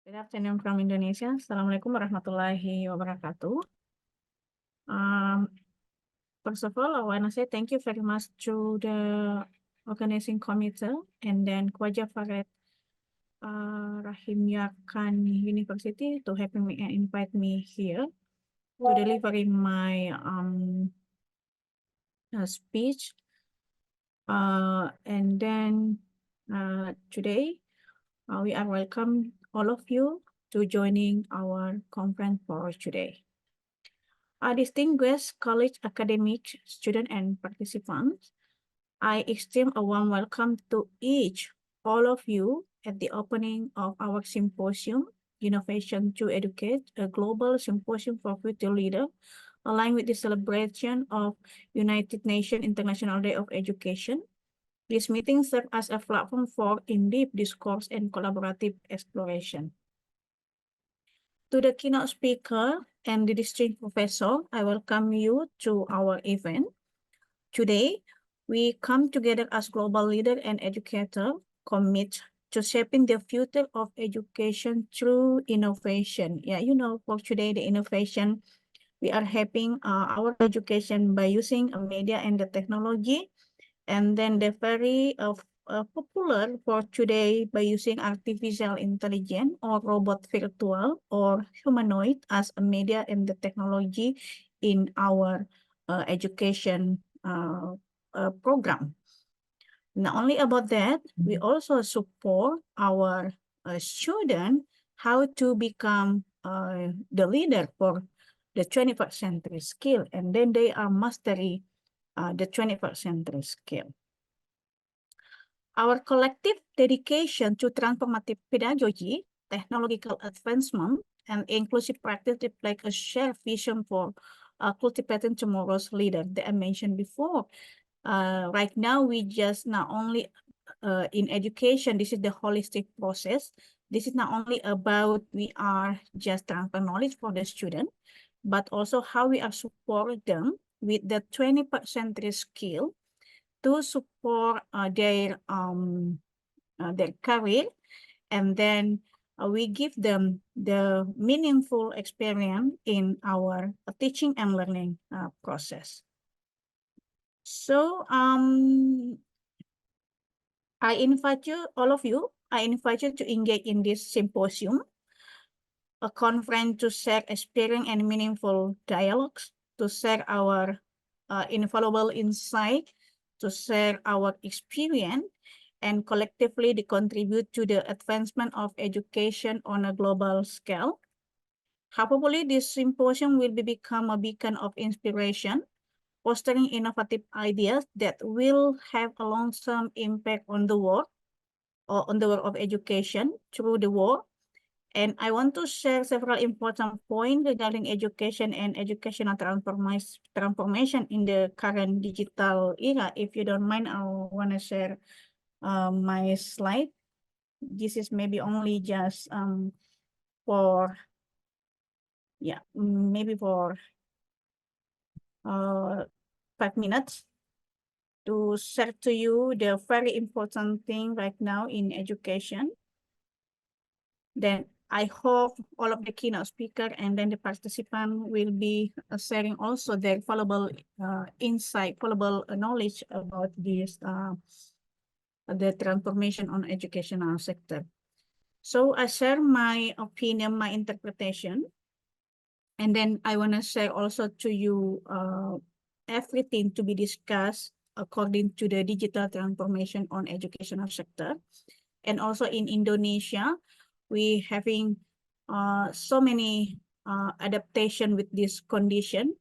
Good afternoon from Indonesia. Assalamualaikum warahmatullahi wabarakatuh. First of all, I want to say thank you very much to the organizing committee and then Khwaja Farid Rahim Yakan University to having me and invite me here to deliver my speech. And then today we are welcome all of you to joining our conference for today. Distinguished college academic students and participants, I extend a warm welcome to all of you at the opening of our symposium, Innovation to Educate, a global symposium for future leaders, aligned with the celebration of United Nations International Day of Education. This meeting serves as a platform for in-depth discourse and collaborative exploration. To the keynote speaker and the distinguished professor, I welcome you to our event. Today, we come together as global leader and educator, commit to shaping the future of education through innovation. Yeah, for today, the innovation, we are having our education by using a media and the technology, and then the very popular for today by using artificial intelligence or robot virtual or humanoid as a media and the technology in our education program. Not only about that, we also support our students how to become the leader for the 21st century skill, and then they are mastering the 21st century skill. Our collective dedication to transformative pedagogy, technological advancement, and inclusive practice reflect a shared vision for cultivating tomorrow's leader that I mentioned before. Right now, we just not only in education, this is the holistic process. This is not only about we are just transfer knowledge for the student, but also how we are support them with the 21st century skill to support their career, and then we give them the meaningful experience in our teaching and learning process. So I invite you, all of you, I invite you to engage in this symposium, a conference to share experience and meaningful dialogues, to share our invaluable insight, to share our experience, and collectively to contribute to the advancement of education on a global scale. Hopefully, this symposium will become a beacon of inspiration, fostering innovative ideas that will have a long-term impact on the world, or on the world of education through the world. And I want to share several important points regarding education and educational transformation in the current digital era. If you don't mind, I want to share my slide. This is maybe only just for, yeah, maybe for 5 minutes to share to you the very important thing right now in education. Then I hope all of the keynote speaker and then the participant will be sharing also their valuable insight, valuable knowledge about this the transformation on educational sector. So I share my opinion, my interpretation, and then I want to share also to you everything to be discussed according to the digital transformation on educational sector. And also in Indonesia, we having so many adaptation with this condition.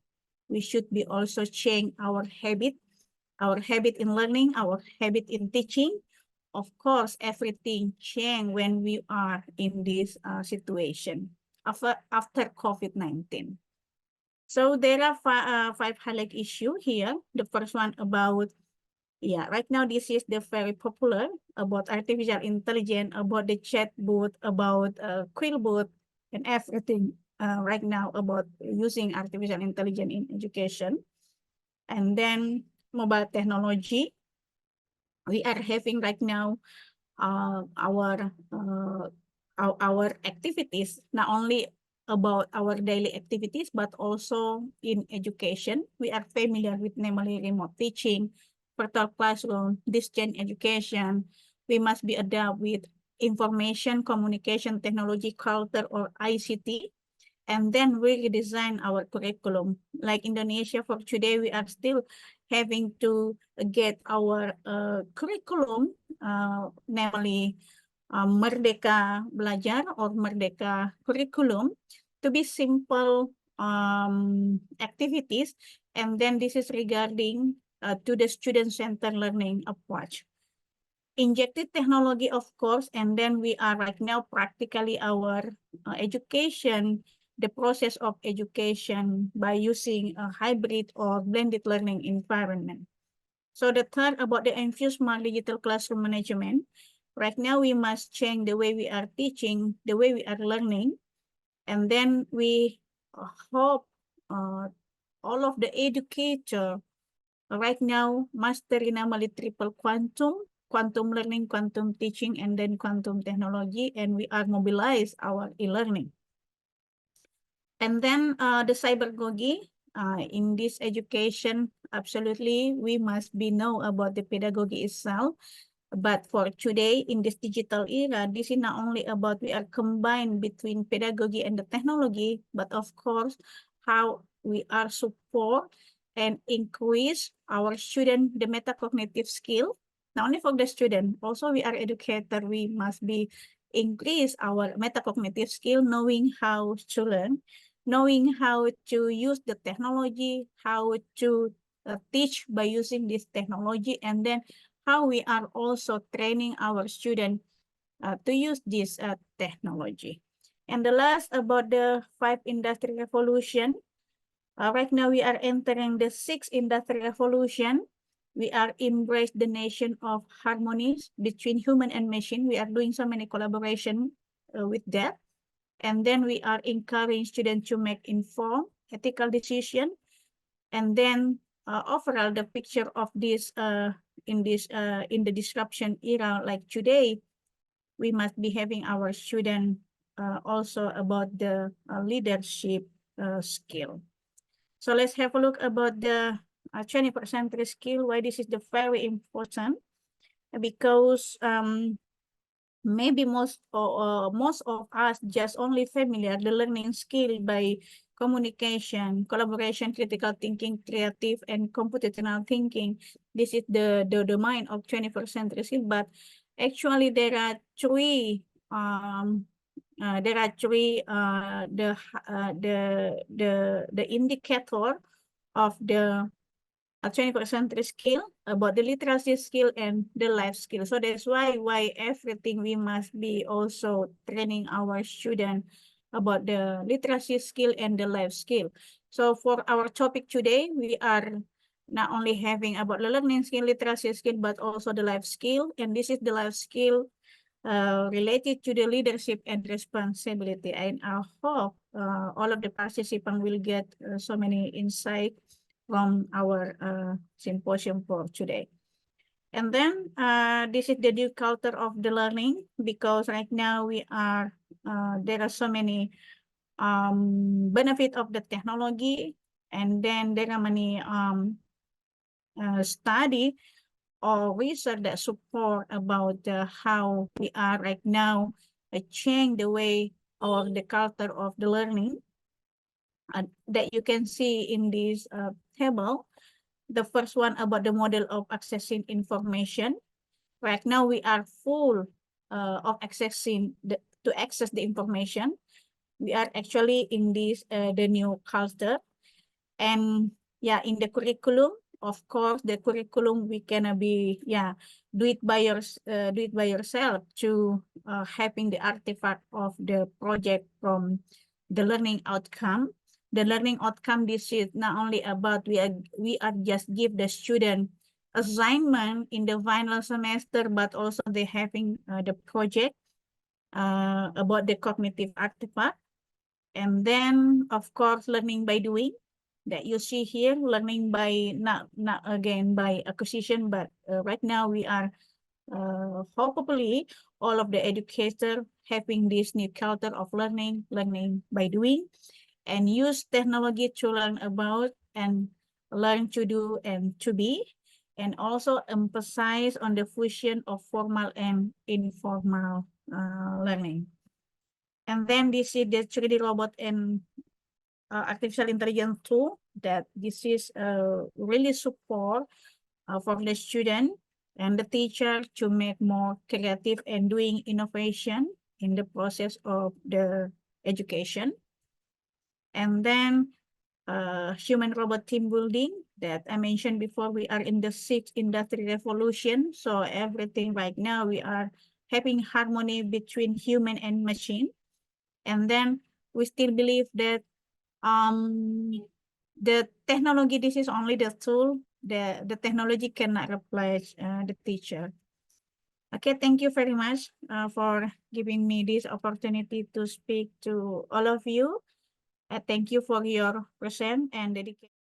We should be also change our habit in learning, our habit in teaching. Of course, everything change when we are in this situation after COVID-19. So there are five highlight issue here. The first one about, yeah, right now this is the very popular about artificial intelligence, about the chatbot, about Quillbot, and everything right now about using artificial intelligence in education. And then mobile technology. We are having right now our our activities, not only about our daily activities, but also in education. We are familiar with namely remote teaching, virtual classroom, distance education. We must be adapt with information, communication, technology, culture, or ICT. And then we redesign our curriculum. Like Indonesia, for today, we are still having to get our curriculum, namely Merdeka Belajar or Merdeka Curriculum, to be simple activities. And then this is regarding to the student-centered learning approach. Injected technology, of course, and then we are right now practically our education, the process of education by using a hybrid or blended learning environment. So the third about the infused smart digital classroom management. Right now, we must change the way we are teaching, the way we are learning, and then we hope all of the educator right now mastery namely triple quantum learning, quantum teaching, and then quantum technology, and we are mobilize our e-learning. And then the cybergogy in this education, absolutely, we must be know about the pedagogy itself. But for today, in this digital era, this is not only about we are combined between pedagogy and the technology, but of course, how we are support and increase our student, the metacognitive skill, not only for the student, also we are educator, we must be increase our metacognitive skill, knowing how to learn, knowing how to use the technology, how to teach by using this technology, and then how we are also training our students to use this technology. And the last about the 5 industry revolution. Right now we are entering the 6th industry revolution. We are embrace the nation of harmonies between human and machine. We are doing so many collaboration with that. And then we are encouraging students to make informed, ethical decision. And then overall, the picture of this in the disruption era like today, we must be having our student also about the leadership skill. So let's have a look about the 21st century skill, why this is the very important, because maybe most of us just only familiar the learning skill by communication, collaboration, critical thinking, creative, and computational thinking. This is the domain of 21st century skill, but actually there are three the indicator of the 21st century skill, about the literacy skill and the life skill. So that's why everything we must be also training our student about the literacy skill and the life skill. So for our topic today, we are not only having about the learning skill, literacy skill, but also the life skill. And this is the life skill related to the leadership and responsibility. And I hope all of the participants will get so many insight from our symposium for today. And then this is the new culture of the learning, because right now we are, there are so many benefit of the technology, and then there are many study or research that support about how we are right now change the way or the culture of the learning that you can see in this table. The first one about the model of accessing information. Right now we are full of accessing to access the information. We are actually in this the new culture, and yeah, in the curriculum, of course, the curriculum we can be do it by yourself to having the artifact of the project from the learning outcome. The learning outcome, this is not only about we are just give the student assignment in the final semester, but also they having the project about the cognitive artifact. And then of course learning by doing, that you see here, learning by not again by acquisition, but right now we are hopefully all of the educators having this new culture of learning by doing, and use technology to learn about and learn to do and to be, and also emphasize on the fusion of formal and informal learning. And then this is the 3D robot and artificial intelligence tool that this is really support for the student and the teacher to make more creative and doing innovation in the process of the education. And then human robot team building that I mentioned before, we are in the 6th industry revolution. So everything right now, we are having harmony between human and machine. And then we still believe that the technology, this is only the tool. The technology cannot replace the teacher. Okay, thank you very much for giving me this opportunity to speak to all of you. Thank you for your presence and dedication.